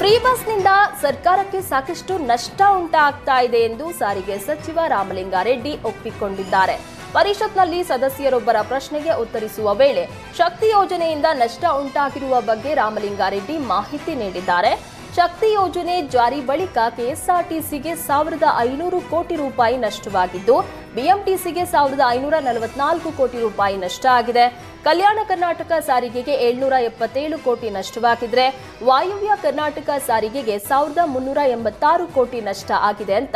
Free ಬಸ್ನಿಂದ ಸರ್ಕಾರಕ್ಕೆ ಸಾಕಷ್ಟು ನಷ್ಟ ಉಂಟಾಗ್ತಾ ಇದೆ ಎಂದು ಸಾರಿಗೆ ಸಚಿವ ರಾಮಲಿಂಗಾರೆಡ್ಡಿ ಒಪ್ಪಿಕೊಂಡಿದ್ದಾರೆ. ಪರಿಷತ್ನಲ್ಲಿ ಸದಸ್ಯರೊಬ್ಬರ ಪ್ರಶ್ನೆಗೆ ಉತ್ತರಿಸುವ ವೇಳೆ ಶಕ್ತಿ ಯೋಜನೆಯಿಂದ ನಷ್ಟ ಉಂಟಾಗಿರುವ ಬಗ್ಗೆ ರಾಮಲಿಂಗಾರೆಡ್ಡಿ ಮಾಹಿತಿ ನೀಡಿದ್ದಾರೆ. ಶಕ್ತಿ ಯೋಜನೆ ಜಾರಿ ಬಳಿಕ ಕೆಎಸ್ಆರ್ಟಿಸಿಗೆ 1500 ಕೋಟಿ ರೂಪಾಯಿ ನಷ್ಟವಾಗಿದ್ದು, ಬಿಎಂಟಿಸಿಗೆ 1544 ಕೋಟಿ ರೂಪಾಯಿ ನಷ್ಟ ಆಗಿದೆ. ಕಲ್ಯಾಣ ಕರ್ನಾಟಕ ಸಾರಿಗೆಗೆ 777 ಕೋಟಿ ನಷ್ಟವಾಗಿದ್ರೆ, ವಾಯುವ್ಯ ಕರ್ನಾಟಕ ಸಾರಿಗೆಗೆ 1386 ಕೋಟಿ ನಷ್ಟ ಆಗಿದೆ ಅಂತ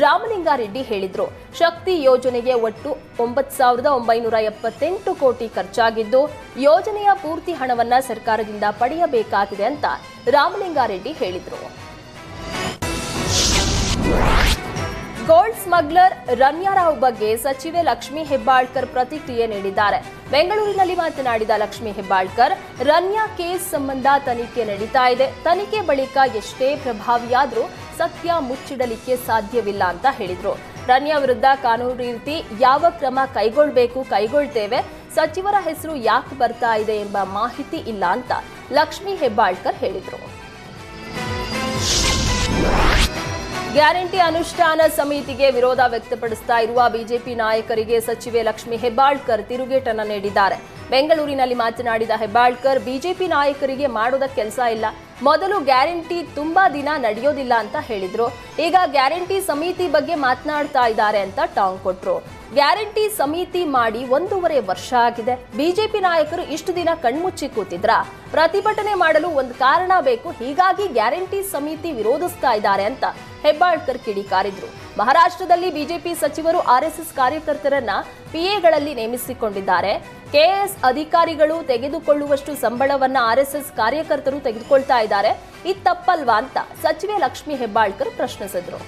ರಾಮಲಿಂಗಾರೆಡ್ಡಿ ಹೇಳಿದ್ರು. ಶಕ್ತಿ ಯೋಜನೆಗೆ ಒಟ್ಟು 9978 ಕೋಟಿ ಖರ್ಚಾಗಿದ್ದು, ಯೋಜನೆಯ ಪೂರ್ತಿ ಹಣವನ್ನ ಸರ್ಕಾರದಿಂದ ಪಡೆಯಬೇಕಾಗಿದೆ ಅಂತ ರಾಮಲಿಂಗಾರೆಡ್ಡಿ ಹೇಳಿದ್ರು. ಗೋಲ್ಡ್ ಸ್ಮಗ್ಲರ್ ರನ್ಯಾರಾವ್ ಬಗ್ಗೆ ಸಚಿವೆ ಲಕ್ಷ್ಮೀ ಹೆಬ್ಬಾಳ್ಕರ್ ಪ್ರತಿಕ್ರಿಯೆ ನೀಡಿದ್ದಾರೆ. ಬೆಂಗಳೂರಿನಲ್ಲಿ ಮಾತನಾಡಿದ ಲಕ್ಷ್ಮೀ ಹೆಬ್ಬಾಳ್ಕರ್, ರನ್ಯಾ ಕೇಸ್ ಸಂಬಂಧ ತನಿಖೆ ನಡೀತಾ ಇದೆ. ತನಿಖೆ ಬಳಿಕ ಎಷ್ಟೇ ಪ್ರಭಾವಿಯಾದರೂ ಸತ್ಯ ಮುಚ್ಚಿಡಲಿಕ್ಕೆ ಸಾಧ್ಯವಿಲ್ಲ ಅಂತ ಹೇಳಿದ್ರು. ರನ್ಯಾ ವಿರುದ್ಧ ಕಾನೂನು ರೀತಿ ಯಾವ ಕ್ರಮ ಕೈಗೊಳ್ತೇವೆ, ಸಚಿವರ ಹೆಸರು ಯಾಕೆ ಬರ್ತಾ ಇದೆ ಎಂಬ ಮಾಹಿತಿ ಇಲ್ಲ ಅಂತ ಲಕ್ಷ್ಮೀ ಹೆಬ್ಬಾಳ್ಕರ್ ಹೇಳಿದ್ರು. ಗ್ಯಾರಂಟಿ ಅನುಷ್ಠಾನ ಸಮಿತಿಗೆ ವಿರೋಧ ವ್ಯಕ್ತಪಡಿಸ್ತಾ ಇರುವ ಬಿಜೆಪಿ ನಾಯಕರಿಗೆ ಸಚಿವೆ ಲಕ್ಷ್ಮೀ ಹೆಬ್ಬಾಳ್ಕರ್ ತಿರುಗೇಟನ್ನ ನೀಡಿದ್ದಾರೆ. ಬೆಂಗಳೂರಿನಲ್ಲಿ ಮಾತನಾಡಿದ ಹೆಬ್ಬಾಳ್ಕರ್, ಬಿಜೆಪಿ ನಾಯಕರಿಗೆ ಮಾಡೋದ ಕೆಲಸ ಇಲ್ಲ. ಮೊದಲು ಗ್ಯಾರಂಟಿ ತುಂಬಾ ದಿನ ನಡೆಯೋದಿಲ್ಲ ಅಂತ ಹೇಳಿದ್ರು. ಈಗ ಗ್ಯಾರಂಟಿ ಸಮಿತಿ ಬಗ್ಗೆ ಮಾತನಾಡ್ತಾ ಇದ್ದಾರೆ ಅಂತ ಟಾಂಗ್ ಕೊಟ್ರು. ಗ್ಯಾರಂಟಿ ಸಮಿತಿ ಮಾಡಿ 1.5 ವರ್ಷ ಆಗಿದೆ. ಬಿಜೆಪಿ ನಾಯಕರು ಇಷ್ಟು ದಿನ ಕಣ್ಮುಚ್ಚಿ ಕೂತಿದ್ರ? ಪ್ರತಿಭಟನೆ ಮಾಡಲು ಒಂದು ಕಾರಣ ಬೇಕು, ಹೀಗಾಗಿ ಗ್ಯಾರಂಟಿ ಸಮಿತಿ ವಿರೋಧಿಸ್ತಾ ಇದ್ದಾರೆ ಅಂತ ಹೆಬ್ಬಾಳ್ಕರ್ ಕಿಡಿಕಾರಿದ್ರು. ಮಹಾರಾಷ್ಟ್ರದಲ್ಲಿ ಬಿಜೆಪಿ ಸಚಿವರು ಆರ್ಎಸ್ಎಸ್ ಕಾರ್ಯಕರ್ತರನ್ನ ಪಿಎಗಳಲ್ಲಿ ನೇಮಿಸಿಕೊಂಡಿದ್ದಾರೆ. ಕೆಎಎಸ್ ಅಧಿಕಾರಿಗಳು ತೆಗೆದುಕೊಳ್ಳುವಷ್ಟು ಸಂಬಳವನ್ನ ಆರ್ಎಸ್ಎಸ್ ಕಾರ್ಯಕರ್ತರು ತೆಗೆದುಕೊಳ್ತಾ ಇದ್ದಾರೆ. ಇದು ತಪ್ಪಲ್ವಾ ಅಂತ ಸಚಿವೆ ಲಕ್ಷ್ಮೀ ಹೆಬ್ಬಾಳ್ಕರ್ ಪ್ರಶ್ನಿಸಿದ್ರು.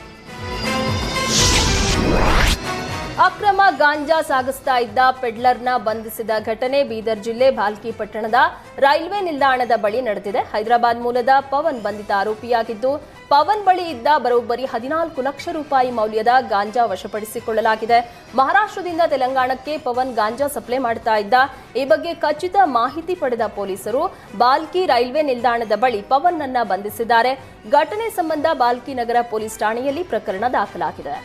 ಅಕ್ರಮ ಗಾಂಜಾ ಸಾಗಿಸ್ತಾ ಇದ್ದ ಪೆಡ್ಲರ್ನ ಬಂಧಿಸಿದ ಘಟನೆ ಬೀದರ್ ಜಿಲ್ಲೆ ಭಾಲ್ಕಿ ಪಟ್ಟಣದ ರೈಲ್ವೆ ನಿಲ್ದಾಣದ ಬಳಿ ನಡೆದಿದೆ. ಹೈದರಾಬಾದ್ ಮೂಲದ ಪವನ್ ಬಂಧಿತ ಆರೋಪಿಯಾಗಿದ್ದು, ಪವನ್ ಬಳಿ ಇದ್ದ ಬರೋಬ್ಬರಿ 14 ಲಕ್ಷ ರೂಪಾಯಿ ಮೌಲ್ಯದ ಗಾಂಜಾ ವಶಪಡಿಸಿಕೊಳ್ಳಲಾಗಿದೆ. ಮಹಾರಾಷ್ಟ್ರದಿಂದ ತೆಲಂಗಾಣಕ್ಕೆ ಪವನ್ ಗಾಂಜಾ ಸಪ್ಲೈ ಮಾಡ್ತಾ ಇದ್ದ. ಈ ಬಗ್ಗೆ ಖಚಿತ ಮಾಹಿತಿ ಪಡೆದ ಪೊಲೀಸರು ಬಾಲ್ಕಿ ರೈಲ್ವೆ ನಿಲ್ದಾಣದ ಬಳಿ ಪವನ್ ಅನ್ನ ಬಂಧಿಸಿದ್ದಾರೆ. ಘಟನೆ ಸಂಬಂಧ ಬಾಲ್ಕಿ ನಗರ ಪೊಲೀಸ್ ಠಾಣೆಯಲ್ಲಿ ಪ್ರಕರಣ ದಾಖಲಾಗಿದೆ.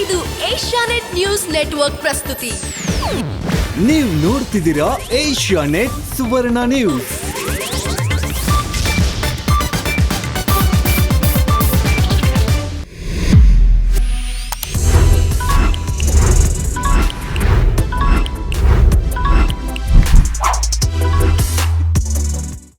ಇದು ಏಷ್ಯಾನೆಟ್ ನ್ಯೂಸ್ ನೆಟ್ವರ್ಕ್ ಪ್ರಸ್ತುತಿ. ನೀವು ನೋಡ್ತಿದ್ದೀರಾ ಏಷ್ಯಾನೆಟ್ ಸುವರ್ಣ ನ್ಯೂಸ್.